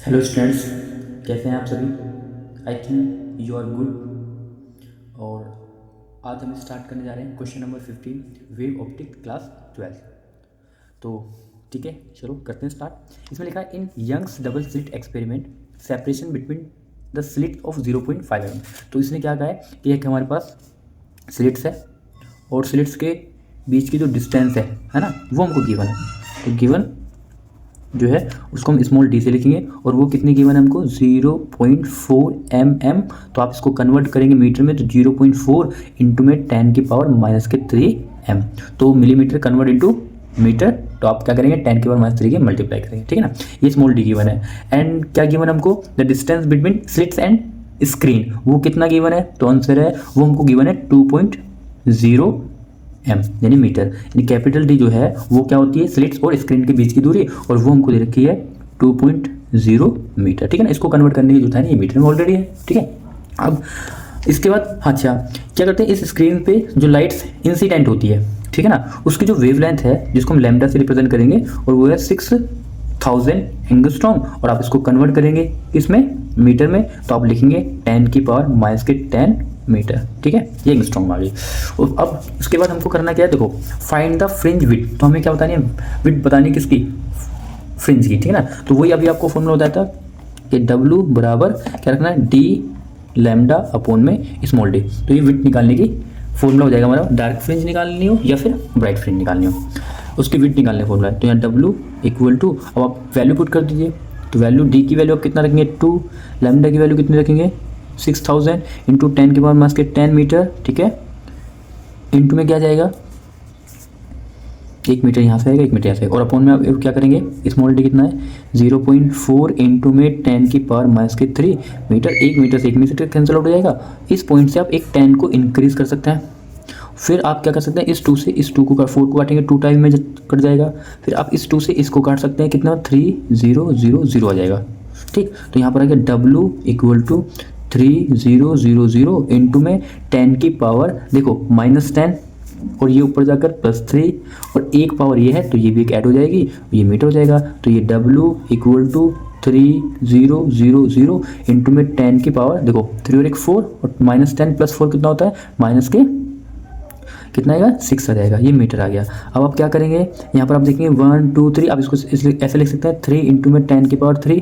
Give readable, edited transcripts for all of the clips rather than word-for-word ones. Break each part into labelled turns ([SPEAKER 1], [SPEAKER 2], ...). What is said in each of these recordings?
[SPEAKER 1] Hello students, कैसे हैं आप सभी। I think you are good. और आज हम स्टार्ट करने जा रहे हैं question number 15 wave optic class 12। तो ठीक है, चलो करते हैं स्टार्ट। इसमें लिखा है in Young's double slit experiment separation between the slit of 0.5 mm। तो इसने क्या कहा है कि एक हमारे पास स्लिट्स है और स्लिट्स के बीच की जो डिस्टेंस है ना, वो हमको गिवन है। तो गिवन जो है उसको हम स्मॉल डी से लिखेंगे और वो कितनी गिवन है हमको 0.4 mm। तो आप इसको कन्वर्ट करेंगे मीटर में, तो 0.4 इंटू में 10 की पावर माइनस के 3 m। तो मिलीमीटर कन्वर्ट इंटू मीटर, तो आप क्या करेंगे 10 की पावर माइनस 3 के मल्टीप्लाई करेंगे, ठीक है ना। ये स्मॉल डी गिवन है। एंड क्या गिवन हमको, the distance between slits and screen, वो कितना गिवन है, तो आंसर है वो हमको गिवन है 2.0 m यानी मीटर। यानी कैपिटल डी जो है वो क्या होती है, स्लिट्स और स्क्रीन के बीच की दूरी, और वो हमको दे रखी है 2.0 मीटर, ठीक है ना। इसको कन्वर्ट करने की जो था ना, ये मीटर में ऑलरेडी है, ठीक है। अब इसके बाद अच्छा क्या करते हैं, इस स्क्रीन पे जो लाइट्स इंसिडेंट होती है, ठीक है ना, उसकी जो वेवलेंथ है जिसको हम लैम्डा से रिप्रेजेंट करेंगे, और वो है 6000 एंगस्ट्रॉम। और आप इसको कन्वर्ट करेंगे इसमें मीटर में, तो आप लिखेंगे 10 की पावर माइनस के 10 मीटर, ठीक है। ये एंगस्ट्रॉम आ गई। और अब उसके बाद हमको करना क्या है, देखो फाइंड द फ्रिंज विड्थ। तो हमें क्या बतानी है, विड्थ बतानी है किसकी, फ्रिंज की, ठीक है ना। तो वही अभी आपको फॉर्मूला बताया था कि W बराबर क्या रखना है, डी लैम्डा अपॉन में स्मॉल डी। तो ये विड्थ निकालने की फॉर्मूला हो जाएगा हमारा, डार्क फ्रिंज निकालनी हो या फिर ब्राइट फ्रिंज निकालनी हो, उसकी विड्थ निकालने फॉर्मूला है। तो यहाँ W इक्वल टू, अब आप वैल्यू पुट कर दीजिए। तो वैल्यू डी की वैल्यू आप कितना रखेंगे 2, लैम्डा की वैल्यू कितनी रखेंगे 6000 इंटू 10 की पावर माइनस के 10 मीटर, ठीक है। इंटू में क्या जाएगा, 1 मीटर यहाँ से आएगा, 1 मीटर यहाँ से आएगा, और अपॉन में आप क्या करेंगे, स्मॉल डी कितना है 0.4 इंटू में 10 की पावर माइनस के 3 मीटर। 1 मीटर से 1 मीटर कैंसिल आउट हो जाएगा। इस पॉइंट से आप एक 10 को इंक्रीज कर सकते हैं। फिर आप क्या कर सकते हैं, इस 2 से इस 2 को 4 को काटेंगे, 2 टाइम में कट जाएगा। फिर आप इस 2 से इसको काट सकते हैं, कितना 3000 आ जाएगा, ठीक। तो यहाँ पर आ गया W इक्वल टू 3000 इंटू में 10 की पावर, देखो -10 और ये ऊपर जाकर +3 और एक पावर ये है, तो ये भी एक ऐड हो जाएगी, ये मीटर हो जाएगा। तो ये W इक्वल टू 3000 इंटू में 10 की पावर, देखो 3 और 1 4, और -10 + 4 कितना होता है, माइनस के कितना आएगा 6 आ जाएगा, ये मीटर आ गया। अब आप क्या करेंगे, यहाँ पर आप देखेंगे 1 2 3, आप इसको ऐसे लिख सकते हैं 3 इंटू में 10 की पावर 3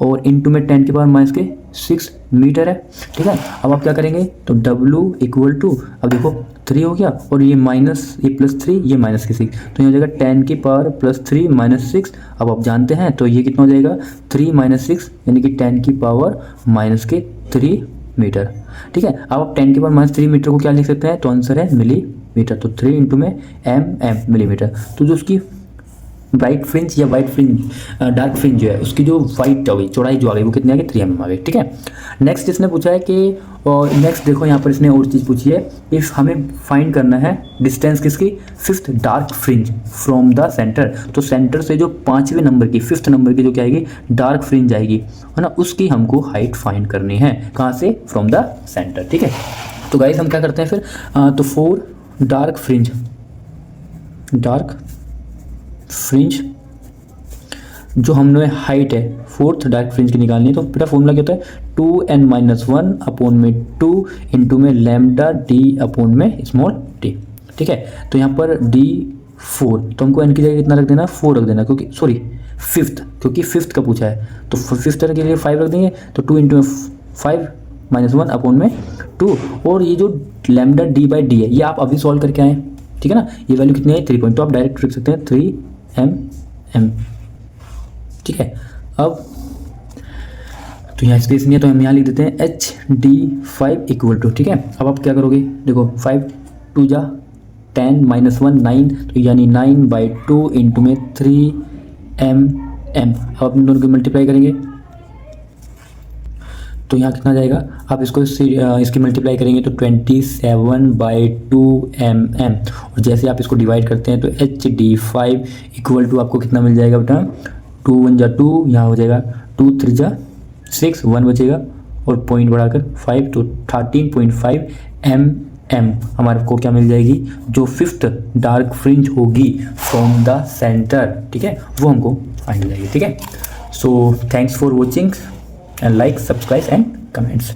[SPEAKER 1] और इंटू में 10 की पावर माइनस के 6 मीटर है, ठीक है। अब आप क्या करेंगे, तो W इक्वल टू, अब देखो 3 हो गया और ये माइनस, ये +3, ये माइनस के 6, तो यहाँ हो जाएगा 10 की पावर +3 माइनस 6। अब आप जानते हैं तो ये कितना हो जाएगा 3 माइनस 6 यानी कि 10 की पावर माइनस के 3 मीटर, ठीक है। अब आप 10 की पावर माइनस 3 मीटर को क्या लिख सकते हैं, तो आंसर है मिलीमीटर। तो 3 इंटू में m मिलीमीटर। तो जो उसकी ब्राइट फ्रिंज या वाइट फ्रिंज, डार्क फ्रिंज जो है उसकी जो वाइट हो गई, चौड़ाई जो आ गई, वो कितनी आ गई 3 mm आ गई, ठीक है। नेक्स्ट इसने पूछा है कि, और नेक्स्ट देखो यहाँ पर इसने और चीज़ पूछी है, इफ हमें फाइंड करना है डिस्टेंस किसकी, 5th dark fringe from the centre. तो सेंटर से जो 5वें नंबर की, 5th नंबर की जो क्या आएगी डार्क फ्रिंज आएगी, है ना, उसकी हमको हाइट फाइंड करनी है, कहाँ से, फ्रॉम द सेंटर, ठीक है। तो गाइस हम क्या करते हैं फिर, तो 4 डार्क फ्रिंज जो हमने हाइट है 4th डार्क फ्रिंज की निकालनी है। तो बेटा फॉर्मूला क्या होता है, 2n-1 अपॉन में 2 इंटू में लैम्डा डी अपॉन में स्मॉल डी, ठीक है। तो यहाँ पर D4, तो हमको n की जगह कितना रख देना, 4 रख देना, क्योंकि सॉरी 5th, क्योंकि 5th का पूछा है, तो 5th के लिए 5 रख देंगे। तो 2 इंटू 5 -1 अपॉन में 2, और ये जो लैम्डा D/D है ये आप अभी सॉल्व करके आए, ठीक है ना। ये वैल्यू कितनी है 3 पॉइंट, तो आप डायरेक्ट रख सकते हैं 3 mm, ठीक है। अब तो यहाँ स्पेस नहीं है, तो हम यहाँ लिख देते हैं HD5 इक्वल टू, ठीक है। अब आप क्या करोगे, देखो 5 2 जा 10 -1 9, तो यानी 9/2 इंटू में 3 mm। अब आप इन दोनों को मल्टीप्लाई करेंगे, तो यहाँ कितना जाएगा, आप इसको इसकी मल्टीप्लाई करेंगे तो 27/2 mm। और जैसे आप इसको डिवाइड करते हैं तो HD5 इक्वल टू आपको कितना मिल जाएगा बेटा, 2 1 जा 2, यहाँ हो जाएगा 2 3 जा 6, 1 बचेगा और पॉइंट बढ़ाकर 5, तो 13.5 mm हमारे को क्या मिल जाएगी, जो 5th डार्क फ्रिंज होगी फ्रॉम द सेंटर, ठीक है, वो हमको फाइंड हो जाएगी, ठीक है। So thanks for watching, and like, subscribe and comments.